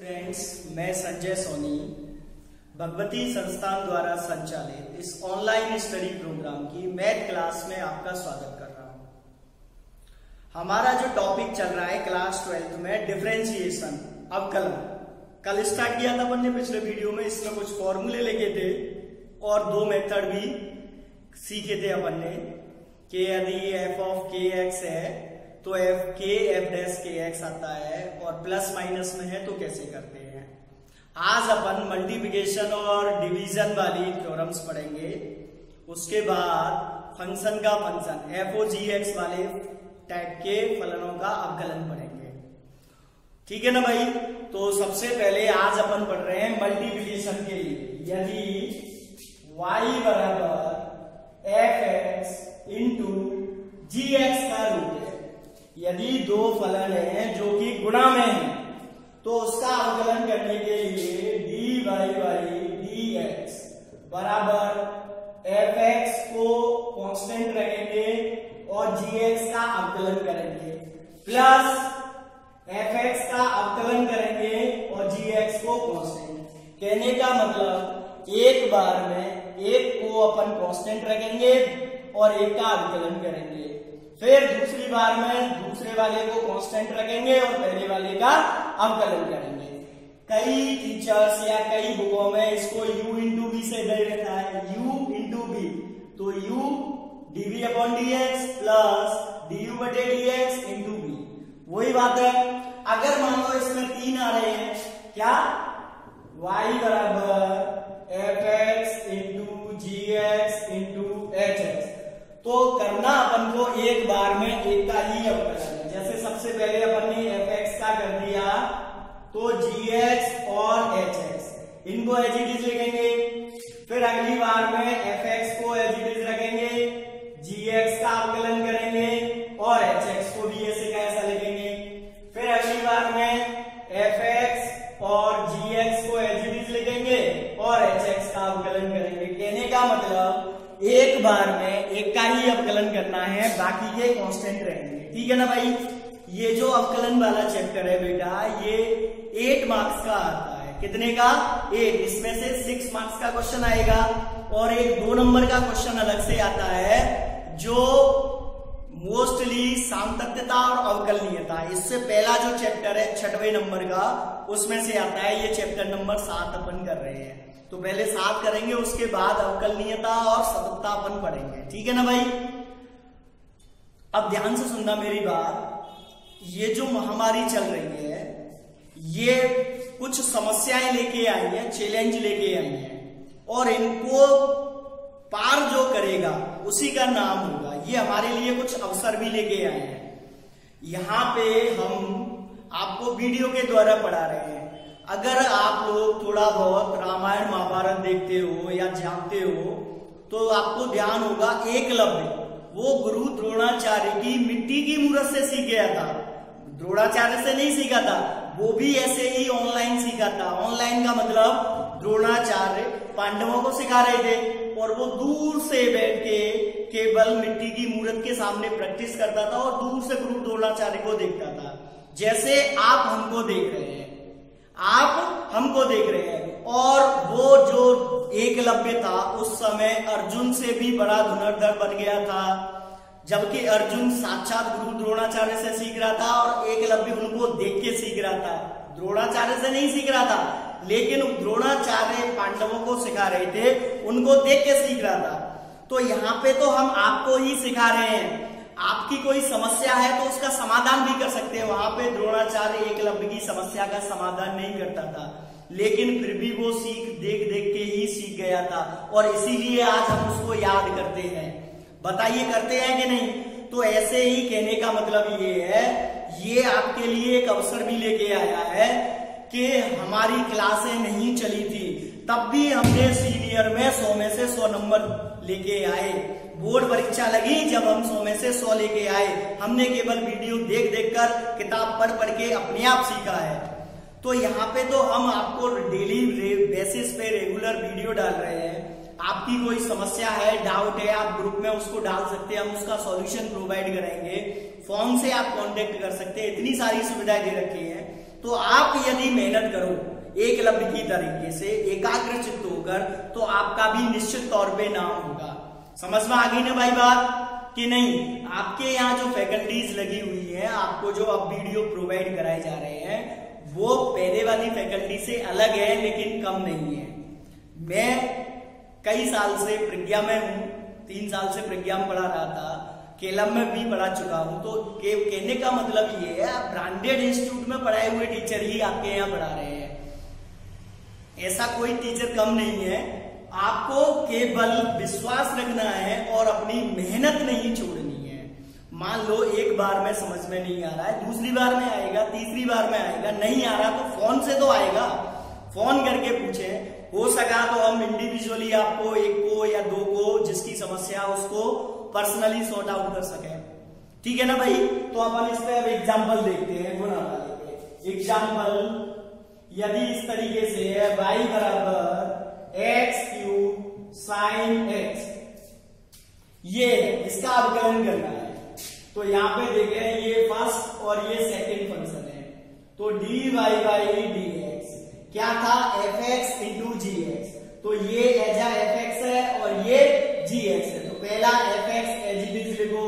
Friends, मैं संजय सोनी भगवती संस्थान द्वारा संचालित इस ऑनलाइन स्टडी प्रोग्राम की मैथ क्लास में आपका स्वागत कर रहा हूं। हमारा जो टॉपिक चल रहा है क्लास 12th में डिफरेंशिएशन, अवकलन। कल स्टार्ट किया था अपन ने पिछले वीडियो में। इसमें कुछ फॉर्मूले लेके थे और दो मेथड भी सीखे थे अपन ने कि यदि एफ ऑफ के एक्स है तो एफ के एफ डैश के एक्स आता है और प्लस माइनस में है तो कैसे करते हैं। आज अपन मल्टीप्लिकेशन और डिवीजन वाली थ्योरम्स पढ़ेंगे। उसके बाद फंक्शन का फंक्शन एफ ओ जी एक्स वाले टाइप के फलनों का अवकलन पढ़ेंगे। ठीक है ना भाई। तो सबसे पहले आज अपन पढ़ रहे हैं मल्टीप्लिकेशन के लिए। यदि y बराबर एफ एक्स इंटू जी एक्स का रूट है, यदि दो फलन हैं जो कि गुणा में हैं, तो उसका अवकलन करने के लिए dy बाई डी एक्स बराबर एफ एक्स को कांस्टेंट रखेंगे और जी एक्स का अवकलन करेंगे, प्लस एफ एक्स का अवकलन करेंगे और जी एक्स को कांस्टेंट। कहने का मतलब एक बार में एक को अपन कांस्टेंट रखेंगे और एक का अवकलन करेंगे, फिर दूसरी बार में दूसरे वाले को कांस्टेंट रखेंगे और पहले वाले का अवकलन करेंगे। कई टीचर्स या कई बुकों में इसको u इंटू बी से दे रखा है, u इंटू बी। तो u dv upon dx plus du बटे dx इंटू बी। वही बात है। अगर मान लो इसमें तीन आ रहे हैं, क्या y बराबर एफ एक्स इंटू जी एक्स इंटू एच एक्स, तो करना अपन को एक बार में एक का ही अवकलन है। जैसे सबसे पहले अपन ने एफ एक्स का कर दिया तो जी एक्स और एच एक्स इनको एज इट इज लिखेंगे। फिर अगली बार में एफ एक्स को एज इट इज रखेंगे, जी एक्स का अवकलन करेंगे और एच एक्स को भी ऐसे का ऐसा लिखेंगे। फिर अगली बार में एफ एक्स और जी एक्स को एज इट इज लिखेंगे और एच एक्स का अवकलन करेंगे। कहने का मतलब एक बार में एक का ही अवकलन करना है, बाकी के कांस्टेंट रहेंगे। ठीक है ना भाई। ये जो अवकलन वाला चैप्टर है बेटा, ये 8 मार्क्स का आता है। कितने का? 8। इसमें से 6 मार्क्स का क्वेश्चन आएगा और एक 2 नंबर का क्वेश्चन अलग से आता है जो मोस्टली सामतत्यता और अवकलनीयता। इससे पहला जो चैप्टर है 6वें नंबर का, उसमें से आता है। ये चैप्टर नंबर 7 अपन कर रहे हैं। तो पहले 7 करेंगे, उसके बाद अवकलनीयता और सततता अपन पढ़ेंगे। ठीक है ना भाई। अब ध्यान से सुनना मेरी बात। ये जो महामारी चल रही है, ये कुछ समस्याएं लेके आई है, चैलेंज लेके आई है, और इनको पार जो करेगा उसी का नाम होगा। ये हमारे लिए कुछ अवसर भी लेके आए हैं। यहाँ पे हम आपको वीडियो के द्वारा पढ़ा रहे हैं। अगर आप लोग थोड़ा बहुत रामायण महाभारत देखते हो या जानते हो तो आपको ध्यान होगा एकलव्य वो गुरु द्रोणाचार्य की मिट्टी की मूरत से सीख गया था। द्रोणाचार्य से नहीं सीखा था, वो भी ऐसे ही ऑनलाइन सीखा था। ऑनलाइन का मतलब द्रोणाचार्य पांडवों को सिखा रहे थे और वो दूर से बैठ के केवल मिट्टी की मूरत के सामने प्रैक्टिस करता था और दूर से गुरु द्रोणाचार्य को देखता था। जैसे आप हमको देख रहे हैं, आप हमको देख रहे हैं। और वो जो एकलव्य था उस समय अर्जुन से भी बड़ा धनुर्धर बन गया था, जबकि अर्जुन साक्षात गुरु द्रोणाचार्य से सीख रहा था और एकलव्य उनको देख के सीख रहा था। द्रोणाचार्य से नहीं सीख रहा था, लेकिन द्रोणाचार्य पांडवों को सिखा रहे थे, उनको देख के सीख रहा था। तो यहाँ पे तो हम आपको ही सिखा रहे हैं। आपकी कोई समस्या है तो उसका समाधान भी कर सकते हैं। वहां पे द्रोणाचार्य एकलव्य की समस्या का समाधान नहीं करता था, लेकिन फिर भी वो देख देख के ही सीख गया था और इसीलिए आज हम उसको याद करते हैं। बताइए करते हैं कि नहीं। तो ऐसे ही कहने का मतलब ये है, ये आपके लिए एक अवसर भी लेके आया है कि हमारी क्लासें नहीं चली थी, तब भी हमने सीनियर में 100 में से 100 नंबर लेके आए। बोर्ड परीक्षा लगी जब हम 100 में से 100 लेके आए। हमने केवल वीडियो देख देख कर, किताब पढ़ पढ़ के अपने आप सीखा है। तो यहाँ पे तो हम आपको डेली बेसिस पे रेगुलर वीडियो डाल रहे हैं। आपकी कोई समस्या है, डाउट है, आप ग्रुप में उसको डाल सकते हैं, हम उसका सॉल्यूशन प्रोवाइड करेंगे। फोन से आप कांटेक्ट कर सकते हैं। इतनी सारी सुविधाएं दे रखी है। तो आप यदि मेहनत करो एकलव्य की तरीके से एकाग्र चित्त होकर, तो आपका भी निश्चित तौर पे नाम होगा। समझ में आ गई ना भाई बात कि नहीं? आपके यहाँ जो फैकल्टीज लगी हुई है, आपको जो अब वीडियो प्रोवाइड कराए जा रहे हैं, वो पहले वाली फैकल्टी से अलग है, लेकिन कम नहीं है। मैं कई साल से प्रज्ञा में हूँ, 3 साल से प्रज्ञा में पढ़ा रहा था, केलम में भी पढ़ा चुका हूँ। तो कहने का मतलब ये है, ब्रांडेड इंस्टीट्यूट में पढ़ाए हुए टीचर ही आपके यहाँ पढ़ा रहे हैं, ऐसा कोई टीचर कम नहीं है। आपको केवल विश्वास रखना है और अपनी मेहनत नहीं छोड़नी है। मान लो एक बार में समझ में नहीं आ रहा है, दूसरी बार में आएगा, तीसरी बार में आएगा, नहीं आ रहा तो फोन से तो आएगा, फोन करके पूछें। हो सका तो हम इंडिविजुअली आपको 1 को या 2 को जिसकी समस्या उसको पर्सनली सॉर्ट आउट कर सके, ठीक है ना भाई? तो अपन इस पे अब एग्जाम्पल देखते हैं गुणा वाले पे। एग्जाम्पल यदि इस तरीके से है, y बराबर x³ sin x, ये इसका अवकलन करना है। तो यहाँ पे देखें, ये फर्स्ट और ये सेकंड फंक्शन है, तो dy by dx क्या था? fx into gx। तो ये एजा fx है और ये gx है, तो पहला fx एज इट इज लिखो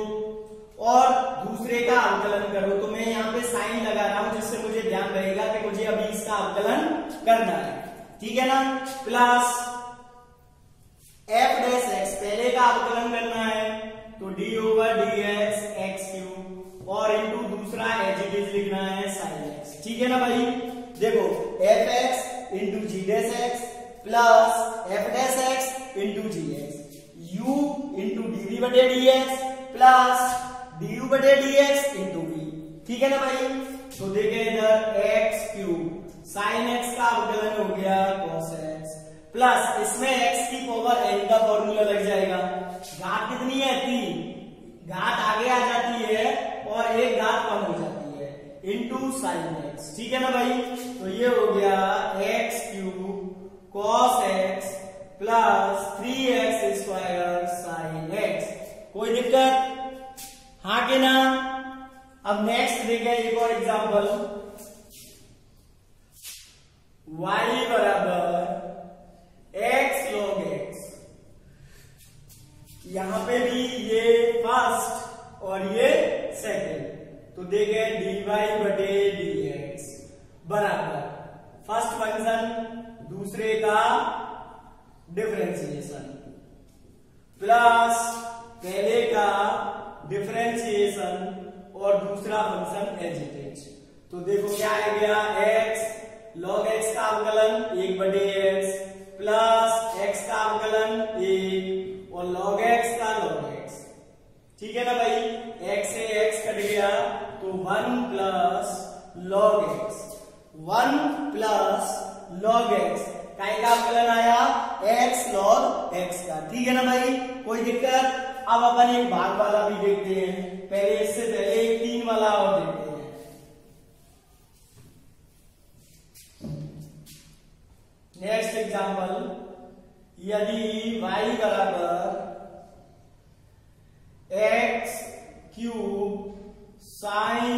और दूसरे का अवकलन करो। तो मैं यहाँ पे साइन लगा रहा हूं, जिससे मुझे ध्यान रहेगा कि मुझे अभी इसका अवकलन करना है, ठीक है ना? प्लस f डैश x, पहले का अवकलन करना है, तो d ओवर dx x³ और इंटू दूसरा एज इट इज लिखना है साइन x, ठीक है ना भाई? देखो fx into g dash x plus f dash x into gx, u into dv बटे dx प्लस du बटे dx इंटू v, ठीक है ना भाई? तो देखें इधर x³ sin x का अवकलन हो गया cos x प्लस इसमें x की पावर n का फॉर्मूला लग जाएगा। घात कितनी है? 3, घात आगे आ जाती है और एक घात कम हो जाती है, इंटू साइन x, ठीक है ना भाई? तो ये हो गया x³ cos x plus 3x² sin x। कोई दिक्कत? हाँ के ना? अब नेक्स्ट देखें एक और एग्जांपल, y बराबर x log x, यहां पे भी ये फर्स्ट और ये सेकंड, तो देखें dy बटे dx बराबर फर्स्ट फंक्शन दूसरे का डिफरेंशिएशन प्लस पहले का डिफरेंशिएशन और दूसरा फंक्शन एज इट इज। तो देखो क्या आ गया? x log x का अवकलन 1 बटे x प्लस x का अवकलन 1 और log x का log x, ठीक है ना भाई? x से x कट गया तो 1 plus log x, 1 plus log x का अवकलन आया x log x का, ठीक है ना भाई? कोई दिक्कत? अब अपन एक भाग वाला भी देखते हैं, पहले इससे पहले एक 3 वाला और देखते हैं। नेक्स्ट एग्जांपल, यदि y बराबर x³ sin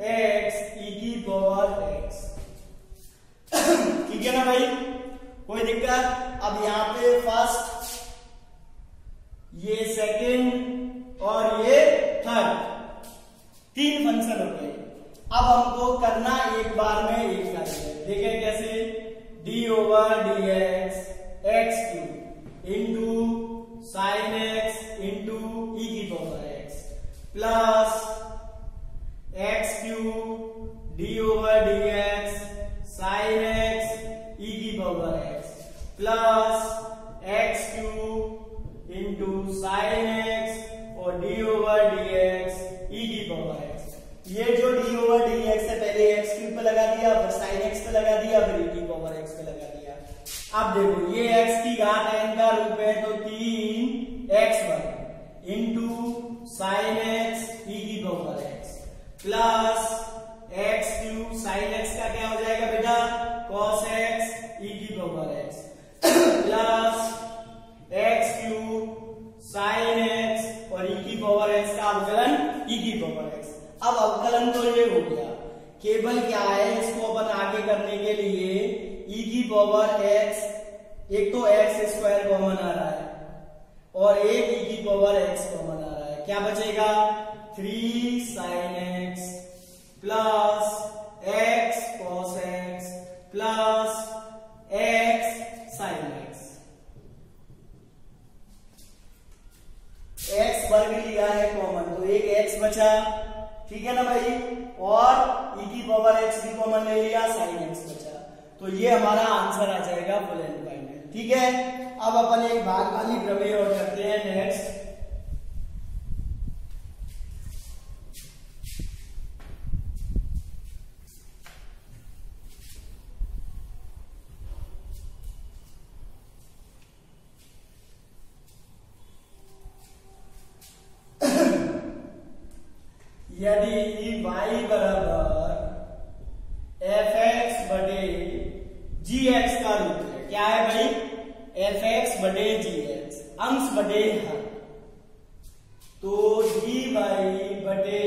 x e की पावर x, ठीक है ना भाई? कोई दिक्कत? अब यहाँ पे फर्स्ट, ये सेकंड और ये थर्ड, 3 फंक्शन हो गए। अब हमको करना एक बार में एक कार्य, देखें कैसे? d over dx x³ into sine x into e की power x plus x³ d over dx sine x e की power x plus x³ into sine x और d ओवर dx e की पावर x। ये जो d over dx है, पहले x³ पे लगा दिया, फिर साइन x पे लगा दिया, फिर e की पावर x पे लगा दिया। अब देखो ये x की घात n का रूप है, तो 3x² into sine x e की power x plus x³ sine x का क्या हो जाएगा बेटा? cos x e की power x plus x³ sine x और e की पावर x का अवकलन e की पावर x। अब अवकलन तो ये हो गया, केवल क्या है, इसको अपन आगे करने के लिए e की पावर x, एक तो x स्क्वायर कॉमन आ रहा है और एक e की पावर x कॉमन आ रहा है, क्या बचेगा 3 sin x plus x cos x plus x sin x। x वर्ग लिया है कॉमन तो एक x बचा, ठीक है ना भाई, और e की पावर x भी कॉमन ले लिया, sin x बचा, तो ये हमारा आंसर आ जाएगा फुल एंड फाइनल। ठीक है, अब अपन एक भाग वाली प्रमेय और करते हैं नेक्स्ट। यदि y बराबर fx बटे gx का रूप है, क्या है भाई, fx बटे gx अंश बटे हर, तो dy बटे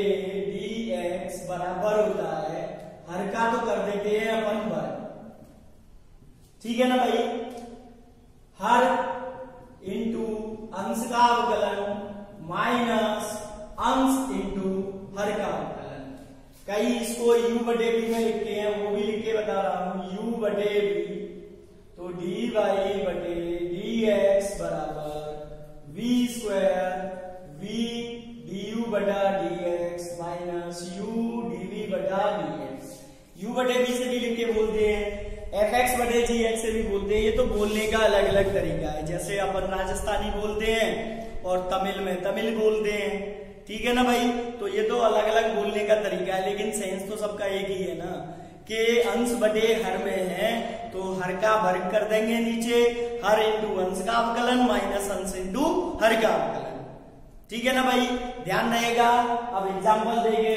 dx बराबर होता है, हर का तो कर देते हैं अपन वर्ग, ठीक है ना भाई, हर इंटू अंश का अवकलन माइनस अंश इंटू हर का अवकलन। कई इसको u बटे v में लिखते हैं, वो भी लिख के बता रहा हूं, u बटे v, तो dy बटे dx बराबर v स्क्वायर v du बटा dx माइनस u dv बटा dx। u बटे v से भी लिख के बोलते हैं, fx बटे gx से भी बोलते हैं, ये तो बोलने का अलग अलग तरीका है, जैसे अपन राजस्थानी बोलते हैं और तमिल में तमिल बोलते हैं, ठीक है ना भाई, तो ये तो अलग अलग बोलने का तरीका है, लेकिन सेंस तो सबका एक ही है ना, कि अंश बटे हर में है तो हर का वर्ग कर देंगे नीचे, हर इंटू अंश का अवकलन माइनस अंश इंटू हर का अवकलन, ठीक है ना भाई, ध्यान रहेगा। अब एग्जांपल देंगे,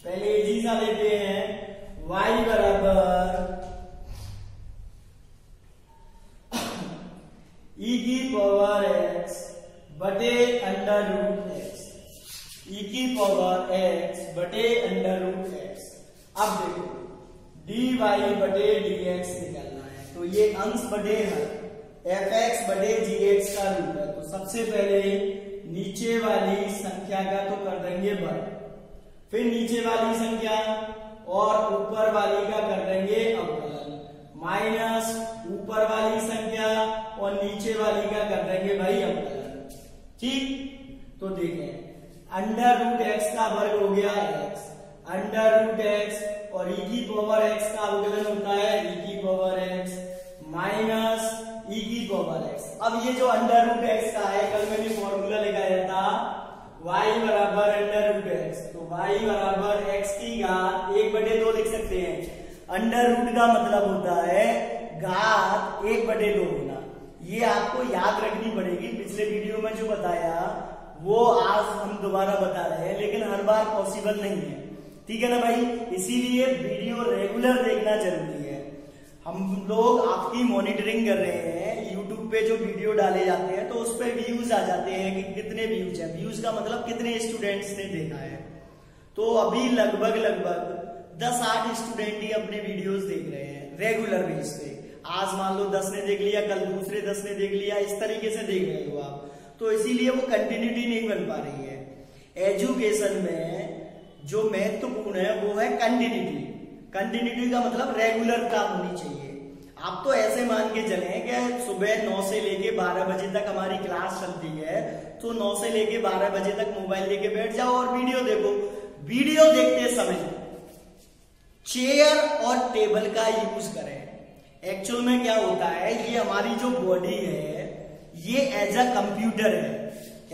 पहले इजी सा लेते हैं, y बराबर e की पावर x बटे अंडर रूट एक्स, e की पावर x बटे अंडर रूट एक्स। अब देखो dy बटे dx निकालना है, तो ये अंश बटे हर fx बटे gx का रूप है, तो सबसे पहले नीचे वाली संख्या का तो कर देंगे वर्ग, फिर नीचे वाली संख्या और ऊपर वाली का कर देंगे अवकलन, माइनस ऊपर वाली संख्या और नीचे वाली का कर देंगे भाई अवकलन, ठीक। तो देखें अंडर रूट एक्स का वर्ग हो गया x, अंडर रूट एक्स और e की पावर x का अवकलन होता है e की पावर x माइनस e की पावर x। अब ये जो अंडर रूट x का है, कल मैंने फॉर्मूला लगाया था y बराबर अंडर रूट एक्स, तो y बराबर x की घात 1/2 लिख सकते हैं। अंडर रूट का मतलब होता है घात 1/2 होना, ये आपको याद रखनी पड़ेगी। पिछले वीडियो में जो बताया वो आज हम दोबारा बता रहे हैं, लेकिन हर बार पॉसिबल नहीं है, ठीक है ना भाई, इसीलिए वीडियो रेगुलर देखना जरूरी है। हम लोग आपकी मॉनिटरिंग कर रहे हैं, यूट्यूब पे जो वीडियो डाले जाते हैं तो उस पर व्यूज आ जाते हैं कि कितने व्यूज है, व्यूज का मतलब कितने स्टूडेंट्स ने देखा है। तो अभी लगभग 10-8 स्टूडेंट ही अपने वीडियोस देख रहे हैं रेगुलर बेस पे। आज मान लो 10 ने देख लिया, कल दूसरे 10 ने देख लिया, इस तरीके से देख रहे हो आप, तो इसीलिए वो कंटिन्यूटी नहीं बन पा रही है। एजुकेशन में जो महत्वपूर्ण है वो है कंटिन्यूटी। कंटिन्यूटी का मतलब रेगुलरता होनी चाहिए। आप तो ऐसे मान के चलें कि सुबह 9 से लेके 12 बजे तक हमारी क्लास चलती है, तो 9 से लेके 12 बजे तक मोबाइल लेके बैठ जाओ और वीडियो देखो। वीडियो देखते समय चेयर और टेबल का यूज करें। एक्चुअल में क्या होता है, ये हमारी जो बॉडी है ये एज अ कंप्यूटर है,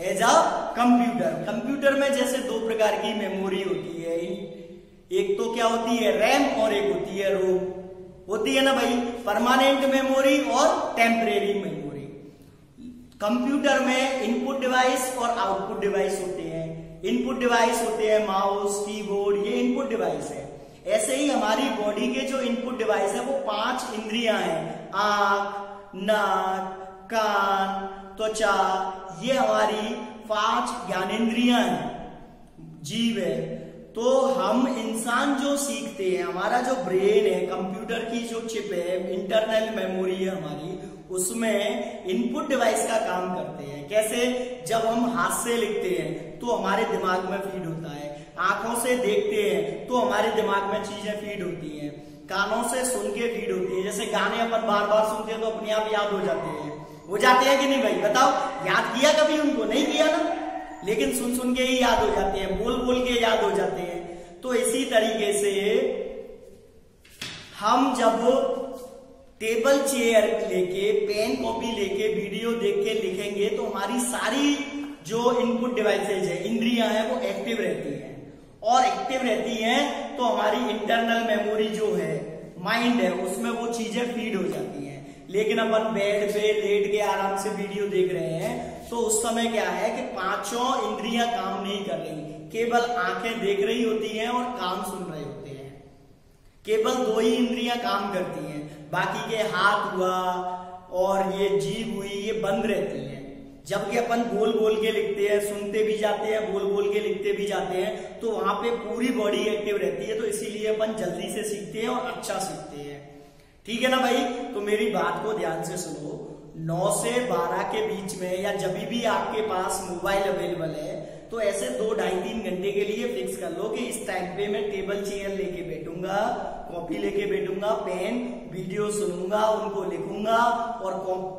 एज अ कंप्यूटर। कंप्यूटर में जैसे 2 प्रकार की मेमोरी होती है, एक तो क्या होती है रैम और एक होती है रोम, होती है ना भाई, परमानेंट मेमोरी और टेम्परेरी मेमोरी। कंप्यूटर में इनपुट डिवाइस और आउटपुट डिवाइस होते हैं। इनपुट डिवाइस होते हैं माउस, कीबोर्ड, ये इनपुट डिवाइस है। ऐसे ही हमारी बॉडी के जो इनपुट डिवाइस है वो 5 इंद्रियां हैं, आंख, नाक, कान, त्वचा, ये हमारी 5 ज्ञानेंद्रियां हैं, जीव है। तो हम इंसान जो सीखते हैं, हमारा जो ब्रेन है, कंप्यूटर की जो चिप है, इंटरनल मेमोरी है हमारी, उसमें इनपुट डिवाइस का काम करते हैं। कैसे? जब हम हाथ से लिखते हैं तो हमारे दिमाग में फीड होता है, आंखों से देखते हैं तो हमारे दिमाग में चीजें फीड होती हैं, कानों से सुन के फीड होती है। जैसे गाने अपन बार बार सुनते हैं तो अपने आप याद हो जाते हैं कि नहीं भाई? बताओ, याद किया कभी उनको? नहीं किया ना, लेकिन सुन सुन के ही याद हो जाते हैं, बोल बोल के याद हो जाते हैं। तो इसी तरीके से हम जब टेबल चेयर लेके, पेन कॉपी लेके, वीडियो देख के लिखेंगे तो हमारी सारी जो इनपुट डिवाइसेज है, इंद्रियां हैं, वो एक्टिव रहती हैं। और एक्टिव रहती हैं तो हमारी इंटरनल मेमोरी जो है, माइंड है, उसमें वो चीजें फीड हो जाती हैं। लेकिन अपन बेड पे लेट के आराम से वीडियो देख रहे हैं तो उस समय क्या है कि पांचों इंद्रियां काम नहीं कर रही, केवल आंखें देख रही होती हैं और कान सुन रहे होते हैं। केवल दो ही इंद्रियां काम करती हैं, बाकी के हाथ हुआ और ये जीभ हुई, ये बंद रहती हैं। जबकि अपन बोल बोल के लिखते हैं, सुनते भी जाते हैं, बोल बोल के लिखते भी जाते हैं, तो वहां पे पूरी बॉडी एक्टिव रहती है। तो इसीलिए अपन जल्दी से सीखते हैं और अच्छा सीखते हैं। ठीक है ना भाई? तो मेरी बात को ध्यान से सुनो। 9 से 12 के बीच में, या जब भी आपके पास मोबाइल अवेलेबल है, तो ऐसे 2-2.5-3 घंटे के लिए फिक्स कर लो कि इस टाइम पे मैं टेबल चेयर लेके बैठूंगा, कॉपी लेके बैठूंगा, पेन, वीडियो सुनूंगा, उनको लिखूंगा और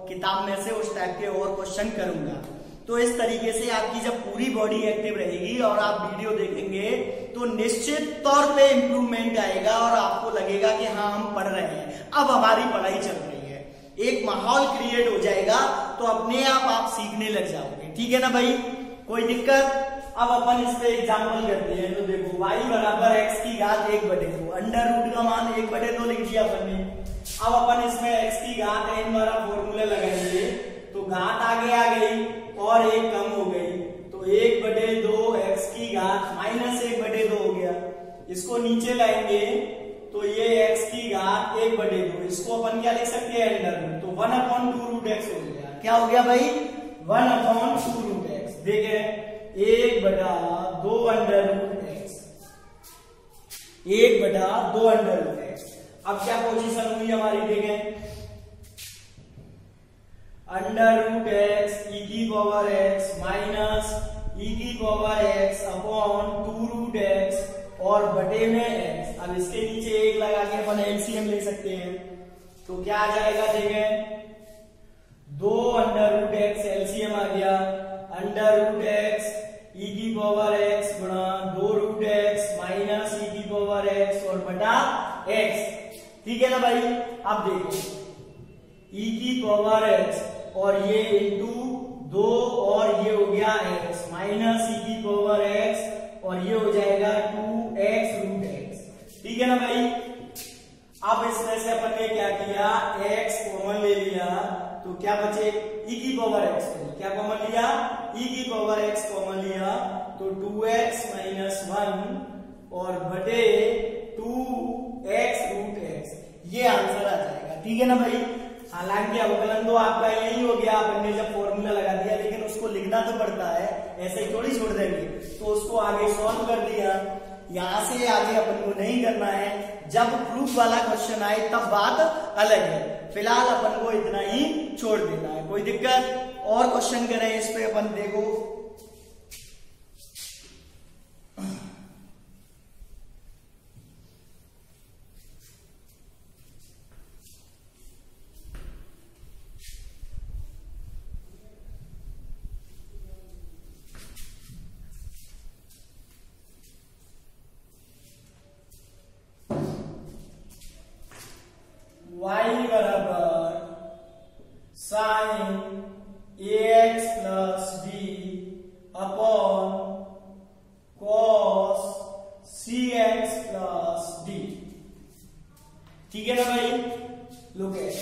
किताब में से उस टाइप के और क्वेश्चन करूंगा। तो इस तरीके से आपकी जब पूरी बॉडी एक्टिव रहेगी और आप वीडियो देखेंगे तो निश्चित तौर पे इंप्रूवमेंट आएगा और आपको लगेगा कि हाँ, हम पढ़ रहे हैं, अब हमारी पढ़ाई चल रही है। एक माहौल क्रिएट हो जाएगा तो अपने आप सीखने लग जाओगे। ठीक है ना भाई? कोई दिक्कत? अब अपन इस पे एग्जाम्पल करते हैं। तो देखो, y बराबर x की घात 1/2, अंडर रूट का मान 1/2 लिख दिया अपन ने। अब अपन इसमें x की घात n वाला फॉर्मूला लगाएंगे तो घात आगे आ गई और एक कम हो गई, तो 1/2 x की घात -1/2 हो गया। इसको नीचे लाएंगे तो ये x की घात 1/2, इसको अपन क्या लिख सकते हैं? Under root. तो 1/2√x हो गया। क्या हो गया भाई? 1/2√x। देखे, 1/2 √x, 1/2 √x। अब क्या पोजीशन हुई हमारी? देखें, √x e⁻x minus e⁻x upon 2√x और बटे में x। अब इसके नीचे 1 लगा के अपन एलसीएम ले सकते हैं। तो क्या आ जाएगा? देखें, 2 √x एलसीएम आ गया, √x e⁻x गुणा 2√x माइनस e⁻x और बटा x। ठीक है ना भाई? अब देखो, e⁻x और ये इंटू 2 और ये हो गया x माइनस e⁻x और ये हो जाएगा 2x√x। ठीक है ना भाई? अब इसमें से अपन ने क्या किया? x कॉमन ले लिया तो क्या बचे? e⁻x। क्या कॉमन लिया? e⁻x कॉमन लिया तो 2x माइनस 1 और बटे 2x√x, ये आंसर आ जाएगा। ठीक है ना भाई? हालांकि अवकलन तो आपका यही हो गया, अपन ने जब फॉर्मूला लगा दिया, लेकिन उसको लिखना तो पड़ता है, ऐसे ही थोड़ी छोड़ देंगे। तो उसको आगे सॉल्व कर दिया, यहां से आगे अपन को नहीं करना है। जब प्रूफ वाला क्वेश्चन आए तब बात अलग है, फिलहाल अपन को इतना ही छोड़ देना है। कोई दिक्कत? और क्वेश्चन करें इस पे अपन। देखो, y बराबर sine ax plus b upon cos cx plus d। ठीक है ना भाई? लुक एट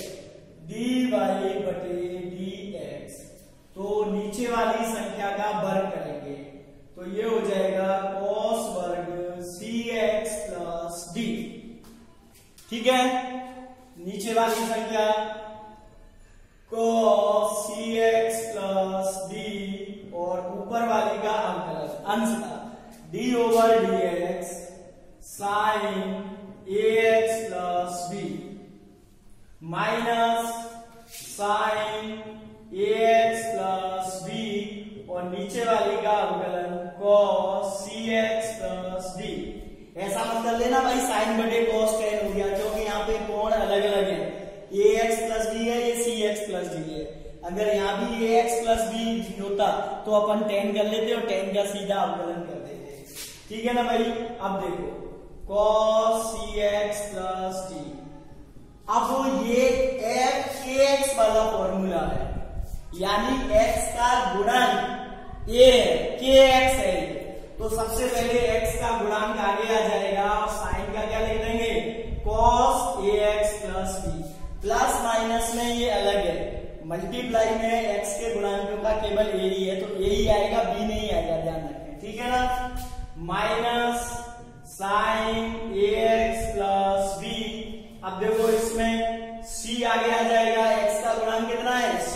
dy बटे dx। तो नीचे वाली संख्या का वर्ग करेंगे तो ये हो जाएगा cos वर्ग cx प्लस d। ठीक है? नीचे वाली संख्या cos cx प्लस d और ऊपर वाली का अंश का d/dx minus sine ax plus b और नीचे वाली का अवकलन cos cx प्लस d। ऐसा मत कर लेना भाई साइन बटे cos tan हो गया, क्योंकि यहाँ पे कोण अलग अलग है, ax प्लस d है, ये cx प्लस d है। अगर यहाँ भी ax प्लस b होता तो अपन tan कर लेते और tan का सीधा अवकलन कर देते, ठीक है ना भाई। अब देखो cos cx प्लस d, अब ये kx वाला फॉर्मूला है, यानी x का गुणन a है, kx है, तो सबसे पहले x का गुणांक आगे आ जाएगा और साइन का क्या लिख देंगे cos ax plus b। Plus minus में ये अलग है, मल्टीप्लाई में x के गुणांकों का केवल a ही है, तो a ही आएगा, b नहीं आएगा, ध्यान रखें, ठीक है ना। Minus sine ax plus b, अब देखो इसमें c आगे आ जाएगा, x का गुणांक कितना है c,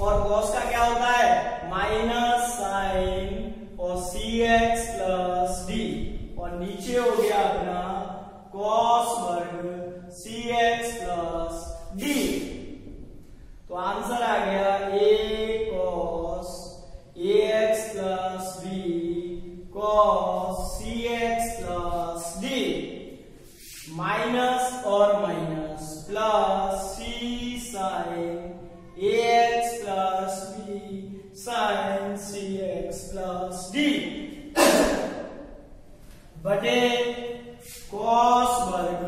और cos का क्या होता है माइनस साइन और cx प्लस d, और नीचे हो गया अपना cos वर्ग cx प्लस d। तो आंसर आ गया a cos ax plus b cos cx plus d, minus और minus plus c sine ax plus b sine cx plus d बटे cos वर्ग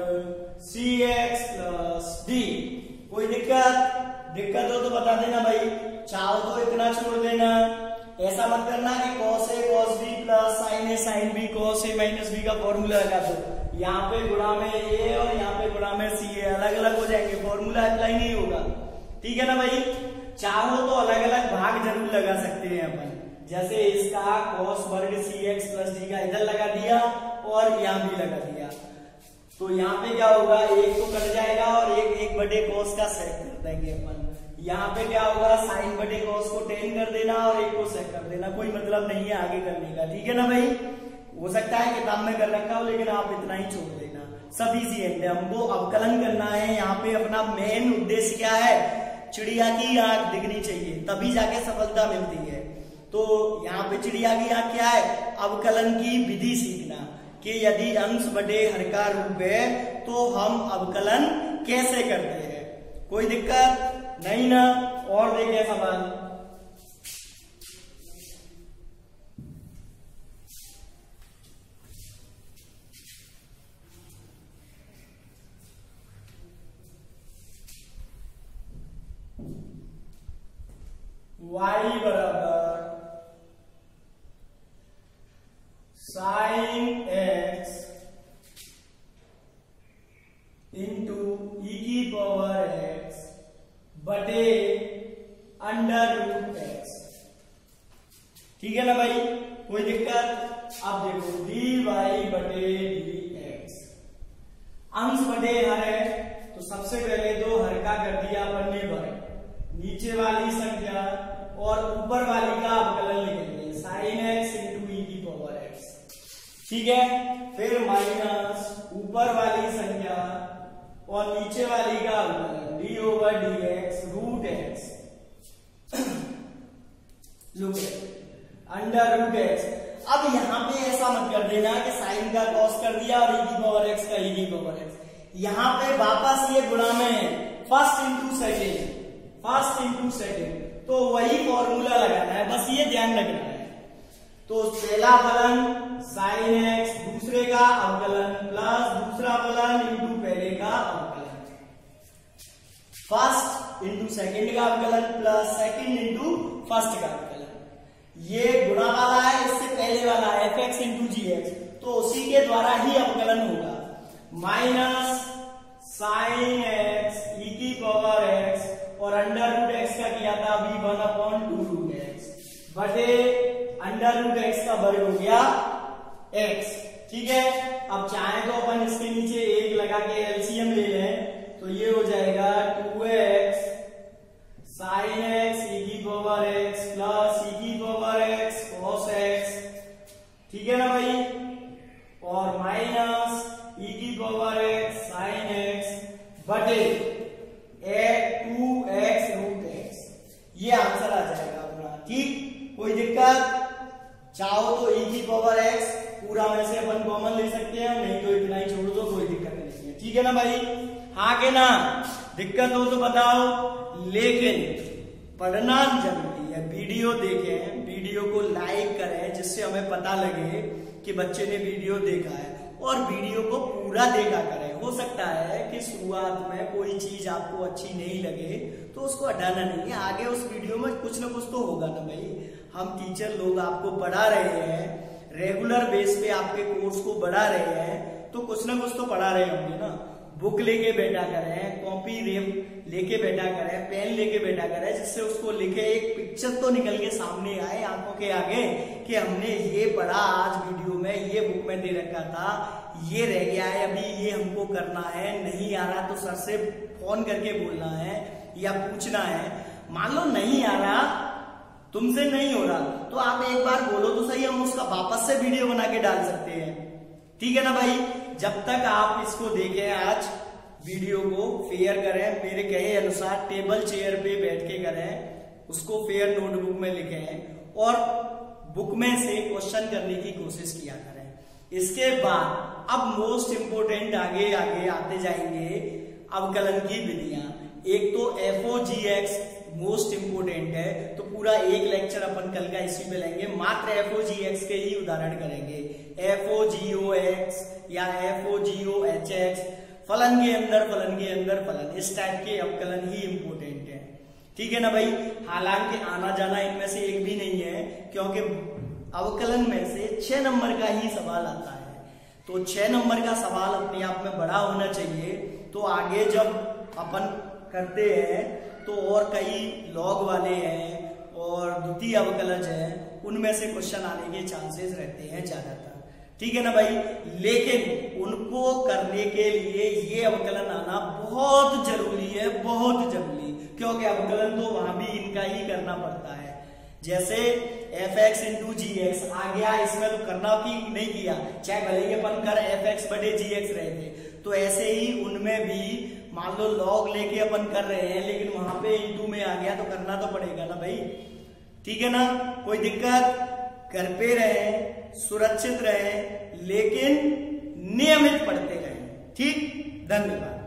cx प्लस d। कोई दिक्कत हो तो बता देना भाई, चाहो तो इतना छोड़ देना, ऐसा मत करना कि cos a cos b plus sin a sin b cos a minus b का फॉर्मूला लगा दो। यहाँ पे गुणा में a और यहाँ पे गुणा में c है, अलग अलग हो जाएंगे, फॉर्मूला अप्लाई नहीं होगा, ठीक है ना भाई। चाहो तो अलग अलग भाग जरूर लगा सकते हैं अपन, जैसे इसका cos वर्ग cx प्लस d का इधर लगा दिया और यहाँ भी लगा दिया, तो यहाँ पे क्या होगा एक तो कट जाएगा और एक बटे cos का सेक कर देंगे अपन। यहाँ पे क्या होगा साइन बटे cos को tan कर देना और एक को सेक कर देना, कोई मतलब नहीं है आगे करने का, ठीक है ना भाई। हो सकता है किताब में कर रखा हो, लेकिन आप इतना ही छोड़ देना, सब इजी है। हमको अवकलन करना है, यहाँ पे अपना मेन उद्देश्य क्या है, चिड़िया की आंख दिखनी चाहिए, तभी जाके सफलता मिलती है। तो यहाँ पे चिड़िया की आंख क्या है, अवकलन की विधि सीखना, कि यदि अंश बटे हर का रूप है तो हम अवकलन कैसे करते हैं। कोई दिक्कत नहीं ना। और देखें सवाल, y बराबर साइन x इंटू ई की पावर x बटे अंडर रूट x, ठीक है ना भाई। कोई दिक्कत। अब देखो dy बटे dx, अंश बटे हर है, तो सबसे पहले तो हर का कर दिया अपन ने वर्ग, नीचे वाली संख्या और ऊपर वाली का अवकलन लिखेंगे साइन x इंटू ई की पावर x, ठीक है। फिर माइनस ऊपर वाली संख्या और नीचे वाली का अवकलन d over dx root x under root x। अब यहाँ पे ऐसा मत कर देना कि साइन का कॉस कर दिया और e की पावर x का e की पावर x, यहाँ पे वापस ये गुणा में है, फर्स्ट इंटू सेकेंड, तो वही फॉर्मूला लगाना है, बस ये ध्यान रखना है। तो पहला फलन साइन x, दूसरे का अवकलन प्लस दूसरा फलन इंटू पहले का अवकलन, फर्स्ट इंटू सेकेंड का अवकलन प्लस सेकेंड इंटू फर्स्ट का अवकलन। ये गुणा वाला है, इससे पहले वाला fx इंटू gx, तो उसी के द्वारा ही अवकलन होगा। माइनस साइन x e की पावर x और अंडर रूट x का किया था अभी 1/2 रूट x बटे अंडर रूट x का वर्ग हो गया x, ठीक है। अब चाहे तो अपन इसके नीचे एक लगा के एलसीएम ले लें, तो ये हो जाएगा 2x साइन x e की पावर x प्लस e की पावर x cos x, ठीक है ना भाई, और माइनस e की पावर x साइन x बटे ठीक, कोई दिक्कत? चाहो तो e की पावर x पूरा में से अपन कॉमन ले सकते हैं, नहीं तो इतना ही छोड़ दो, कोई दिक्कत नहीं है। ठीक है ना भाई? हाँ के ना? दिक्कत हो तो बताओ। लेकिन पढ़ना जरूरी है। वीडियो देखें, वीडियो को लाइक करें, जिससे हमें पता लगे कि बच्चे ने वीडियो देखा है, और वीडियो को पूरा देखा करें। हो सकता है कि शुरुआत में कोई चीज आपको अच्छी नहीं लगे तो उसको हटाना नहीं है, आगे उस वीडियो में कुछ ना कुछ तो होगा ना भाई। हम टीचर लोग आपको पढ़ा रहे हैं, रेगुलर बेस पे आपके कोर्स को बढ़ा रहे हैं, तो कुछ ना कुछ तो पढ़ा रहे होंगे ना। बुक लेके बैठा करें, कॉपी लेके बैठा करें, पेन लेके बैठा करें, जिससे उसको लिखे एक पिक्चर तो निकल के सामने आए आंखों के आगे कि हमने ये पढ़ा आज वीडियो में, ये बुक में दे रखा था, ये रह गया है, अभी ये हमको करना है, नहीं आ रहा तो सर से फोन करके बोलना है या पूछना है। मान लो नहीं आ रहा, तुमसे नहीं हो रहा, तो आप एक बार बोलो तो सही, हम उसका वापस से वीडियो बना के डाल सकते हैं। ठीक है ना भाई? जब तक आप इसको देखें, आज वीडियो को फेयर करें, मेरे कहे अनुसार टेबल चेयर पे बैठ के करें, उसको फेयर नोटबुक में लिखें और बुक में से क्वेश्चन करने की कोशिश किया करें। इसके बाद अब मोस्ट इंपोर्टेंट आगे आगे आते जाएंगे अवकलन की विधियां। एक तो FOGX मोस्ट इंपोर्टेंट है, तो पूरा एक लेक्चर अपन कल का इसी पे लेंगे, मात्र FOGX के ही उदाहरण करेंगे। FOGOX या FOGOHX, फलन के अंदर फलन, इस टाइप के अवकलन ही इंपोर्टेंट है। ठीक है ना भाई? हालांकि आना जाना इनमें से एक भी नहीं है, क्योंकि अवकलन में से 6 नंबर का ही सवाल आता है, तो 6 नंबर का सवाल अपने आप में बड़ा होना चाहिए। तो आगे जब अपन करते हैं तो और कई लॉग वाले हैं और द्वितीय अवकलज हैं, उनमें से क्वेश्चन आने के चांसेस रहते हैं ज्यादातर। ठीक है ना भाई? लेकिन उनको करने के लिए ये अवकलन आना बहुत जरूरी है, बहुत जरूरी, क्योंकि अवकलन तो वहां भी इनका ही करना पड़ता है। जैसे fx इंटू gx आ गया, इसमें तो करना की नहीं किया, चाहे भले ही अपन कर fx बटे gx रहे थे, तो ऐसे ही उनमें भी मान लो लॉग लेके अपन कर रहे हैं, लेकिन वहां पे इंटू में आ गया तो करना तो पड़ेगा ना भाई। ठीक है ना? कोई दिक्कत? घर पे रहे, सुरक्षित रहे, लेकिन नियमित पढ़ते रहे। ठीक, धन्यवाद।